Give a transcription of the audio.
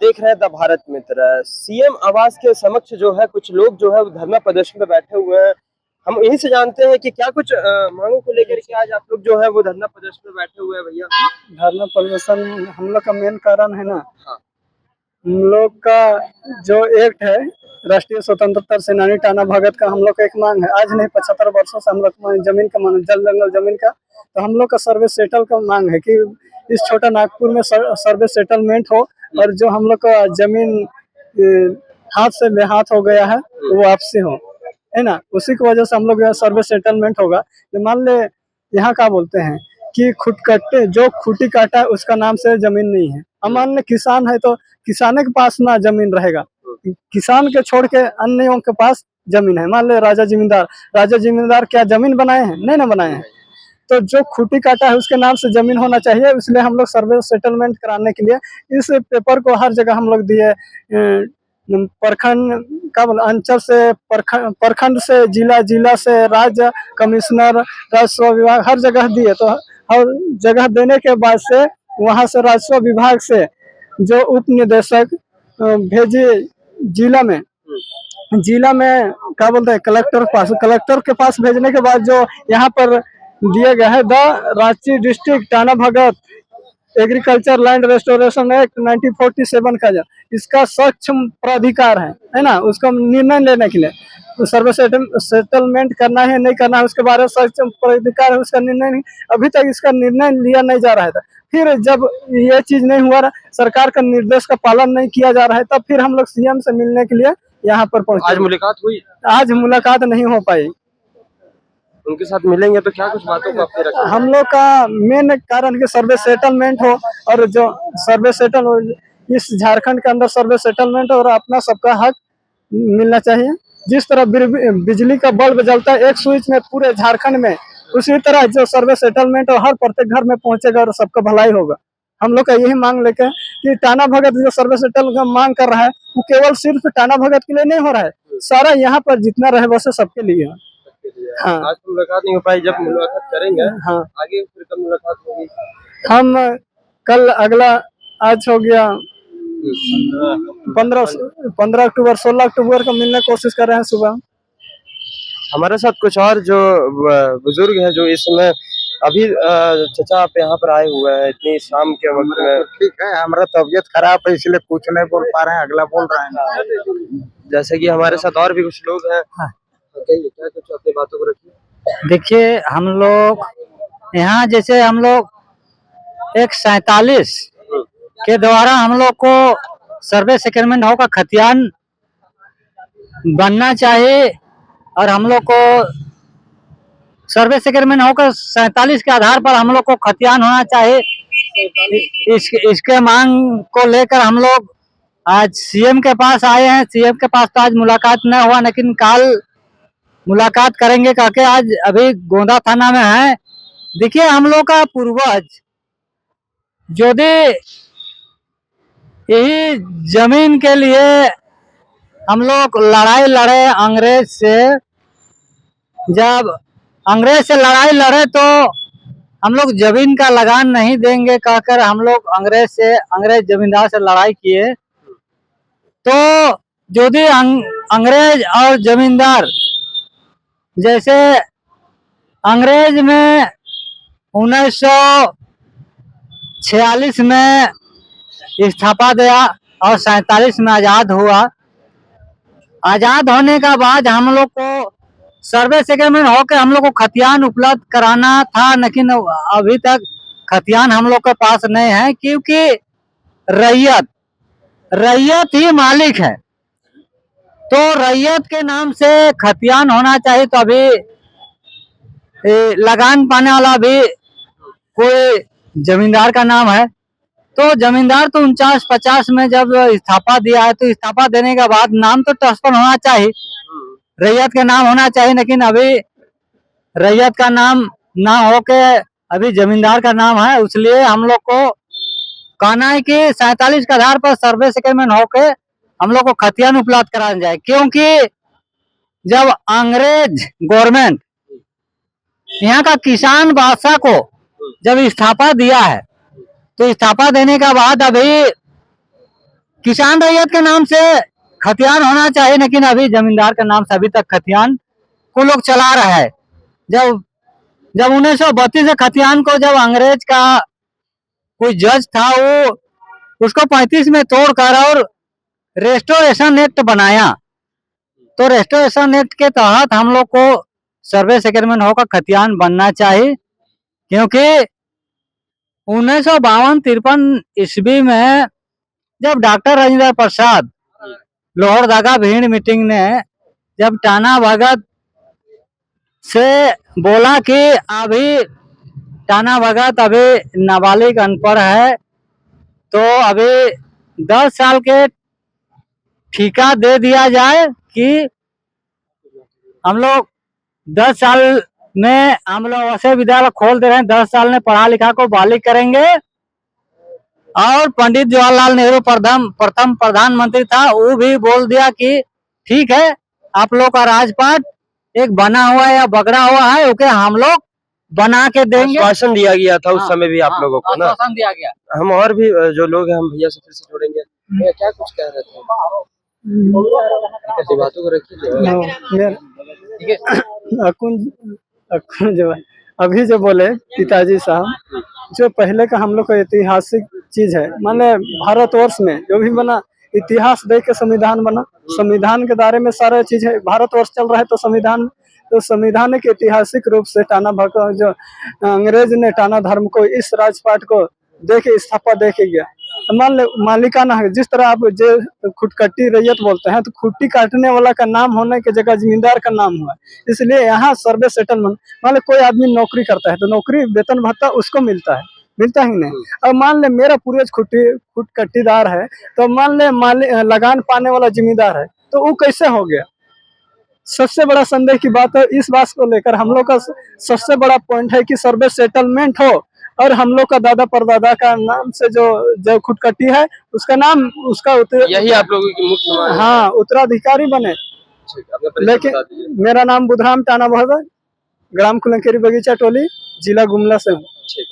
देख रहे हैं द भारत मित्र। सीएम आवास के समक्ष जो है कुछ लोग जो है वो धरना प्रदर्शन पे बैठे हुए हैं। हम यहीं से जानते हैं कि क्या कुछ मांगों को लेकर के आज आप लोग जो है वो धरना प्रदर्शन पे बैठे हुए हैं भैया। धरना प्रदर्शन हम लोग का मेन कारण है ना, हाँ। हम लोग का जो एक्ट है राष्ट्रीय स्वतंत्रता सेनानी टाना भगत का, हम लोग का एक मांग है। आज नहीं 75 वर्षों से हम लोग जमीन का मांग, जल जंगल जमीन का। तो हम लोग का सर्वे सेटल का मांग है कि इस छोटा नागपुर में सर्वे सेटलमेंट हो और जो हम लोग का जमीन हाथ से बेहाथ हो गया है वो वापसी हो, है ना। उसी की वजह से हम लोग सर्वे सेटलमेंट होगा। तो मान ले यहाँ क्या बोलते हैं कि खुद कट्टे जो खूटी काटा है उसका नाम से जमीन नहीं है। अब मान ले किसान है तो किसाने के पास ना जमीन रहेगा, किसान के छोड़ के अन्यों के पास जमीन है। मान ले राजा जमींदार क्या जमीन बनाए हैं? नहीं ना बनाए हैं। तो जो खूटी काटा है उसके नाम से जमीन होना चाहिए। इसलिए हम लोग सर्वे सेटलमेंट कराने के लिए इस पेपर को हर जगह हम लोग दिए। प्रखंड का अंचल से प्रखंड से जिला, जिला से राज्य कमिश्नर, राजस्व विभाग, हर जगह दिए। तो हर जगह देने के बाद से वहां से राजस्व विभाग से जो उप निदेशक भेजे जिला में क्या बोलते हैं कलेक्टर के पास भेजने के बाद जो यहाँ पर दिए गए है the Ranchi district Tana Bhagat agriculture land restoration act 1947 का, जो इसका सक्षम प्राधिकार है ना, उसका निर्णय लेने के लिए तो सर्वे सेटलमेंट करना है नहीं करना है उसके बारे में सक्षम प्राधिकार है, उसका निर्णय नहीं। अभी तक इसका निर्णय लिया नहीं जा रहा है। फिर जब ये चीज नहीं हुआ, सरकार का निर्देश का पालन नहीं किया जा रहा है, तब फिर हम लोग सीएम से मिलने के लिए यहाँ पर पहुंचे। आज मुलाकात हुई? आज मुलाकात नहीं हो पाई। उनके साथ मिलेंगे तो क्या कुछ बातों को अपने रखेंगे? हम लोग का मेन कारण कि सर्वे सेटलमेंट हो और जो सर्वे सेटल इस झारखंड के अंदर सर्वे सेटलमेंट और अपना सबका हक मिलना चाहिए। जिस तरह बिजली का बल्ब जलता है एक स्विच में पूरे झारखंड में, उसी तरह जो सर्वे सेटलमेंट और हर प्रत्येक घर में पहुंचेगा और सबका भलाई होगा। हम लोग का यही मांग लेकर कि टाना भगत जो सर्वे सेटल का मांग कर रहा है वो केवल सिर्फ टाना भगत के लिए नहीं हो रहा है, सारा यहाँ पर जितना रहे बसे सबके लिए। हाँ। आज तो मुलाकात नहीं हो पाई, जब मुलाकात करेंगे हाँ, आगे फिर कब मुलाकात होगी? हम कल अगला आज हो गया 15 अक्टूबर 16 अक्टूबर को मिलने की कोशिश कर रहे हैं सुबह। हमारे साथ कुछ और जो बुजुर्ग हैं जो इस समय अभी चचा आप यहाँ पर आए हुए हैं इतनी शाम के वक्त में। ठीक है, हमारा तबीयत खराब है इसलिए कुछ नहीं बोल पा रहे हैं, अगला बोल रहे हैं। जैसे कि हमारे साथ और भी कुछ लोग हैं। हाँ। कहिए क्या कुछ अपनी बातों को रखिए। देखिए हम लोग यहाँ जैसे हम लोग एक 47 के द्वारा हम लोग को सर्वे सेटलमेंट होकर खतियान बनना चाहिए और हम लोग को सर्वे सेटलमेंट होकर 47 के आधार पर हम लोग को खतियान होना चाहिए। इसके मांग को लेकर हम लोग आज सीएम के पास आए हैं। सीएम के पास तो आज मुलाकात न हुआ, लेकिन कल मुलाकात करेंगे करके आज अभी गोंदा थाना में है। देखिए हम लोग का पूर्वज यदि यही जमीन के लिए हम लोग लड़ाई लड़े अंग्रेज से, जब अंग्रेज से लड़ाई लड़े तो हम लोग जमीन का लगान नहीं देंगे कहकर हम लोग अंग्रेज जमींदार से लड़ाई किए। तो यदि अंग्रेज और जमींदार जैसे अंग्रेज में 1946 में स्थापना दिया और 47 में आजाद हुआ। आजाद होने का बाद हम लोग को सर्वे सेटलमेंट होकर हम लोग को खतियान उपलब्ध कराना था, लेकिन अभी तक खतियान हम लोग के पास नहीं है, क्योंकि रैयत ही मालिक है। तो रैयत के नाम से खतियान होना चाहिए। तो अभी लगान पाने वाला भी कोई जमींदार का नाम है। तो जमींदार तो 49-50 में जब इस्तीफा दिया है, तो इस्तीफा देने के बाद नाम तो ट्रांसफर होना चाहिए, रैयत का नाम होना चाहिए। लेकिन अभी रैयत का नाम ना होके अभी जमींदार का नाम है। इसलिए हम लोग को कहना है कि 47 के आधार पर सर्वे सेटलमेंट होके हम लोग को खतियान उपलब्ध कराया जाए, क्योंकि जब अंग्रेज गवर्नमेंट यहाँ का किसान बादशाह को जब इस्तीफा दिया है, तो इस्तीफा देने के बाद अभी किसान रैयत के नाम से खतियान होना चाहिए, लेकिन अभी जमींदार के नाम से अभी तक खतियान को लोग चला रहा है। जब जब 1932 से खतियान को जब अंग्रेज का कोई जज था, वो उसको 35 में तोड़कर और रेस्टोरेशन एक्ट बनाया। तो रेस्टोरेशन एक्ट के तहत हम लोग को सर्वे सेटलमेंट होकर खतियान बनना चाहिए, क्योंकि 1952-53 ईस्वी में जब डॉक्टर राजेंद्र प्रसाद लोहरदगा भीड़ मीटिंग ने जब टाना भगत से बोला कि अभी टाना भगत अभी नाबालिग अनपढ़ है, तो अभी 10 साल के ठेका दे दिया जाए कि हम लोग 10 साल में हम लोग ऐसे विद्यालय खोल दे रहे हैं, 10 साल में पढ़ा लिखा को बालिग करेंगे। और पंडित जवाहरलाल नेहरू प्रथम प्रधानमंत्री था, वो भी बोल दिया कि ठीक है, आप लोग का राजपाट एक बना हुआ या बगड़ा हुआ है, ओके हम लोग बना के देंगे। आश्वासन दिया गया था उस हाँ, समय भी आप लोगों को ना। आश्वासन दिया गया। हम और भी जो लोग हैं हम भैया से फिर से जोड़ेंगे। भैया क्या कुछ कह रहे थे? ऐसी बातों को रखिए। अकुन जो अभी जो बोले पिताजी साहब, जो पहले का हम लोग का ऐतिहासिक चीज है, माने भारतवर्ष में जो भी बना इतिहास देख के संविधान बना, संविधान के दायरे में सारा चीज है। भारतवर्ष चल रहा है तो संविधान के ऐतिहासिक रूप से टाना भगत जो अंग्रेज ने टाना धर्म को इस राजपाट को देके स्थापना देके गया। मान ले मालिकाना है, जिस तरह आप जो खुटकट्टी रैयत बोलते हैं, तो खुट्टी काटने वाला का नाम होने की जगह जमींदार का नाम हुआ, इसलिए यहाँ सर्वे सेटलमेंट। मान ले कोई आदमी नौकरी करता है तो नौकरी वेतन भत्ता उसको मिलता है, मिलता ही नहीं। अब मान ले मेरा पूर्वज खुटकट्टीदार है, तो मान ले लगान पाने वाला जिम्मेदार है, तो वो कैसे हो गया? सबसे बड़ा संदेह की बात है, इस बात को लेकर हम लोग का सबसे बड़ा पॉइंट है कि सर्वे सेटलमेंट हो और हम लोग का दादा परदादा का नाम से जो खुटकट्टी है उसका नाम उसका यही आप लोगों की मुख्य मांग है। हाँ उत्तराधिकारी बने। ठीक, अपना परिचय लेकिन बता दीजिए। मेरा नाम बुधराम टाना भगत, ग्राम कुलंकेरी बगीचा टोली, जिला गुमला से हूँ।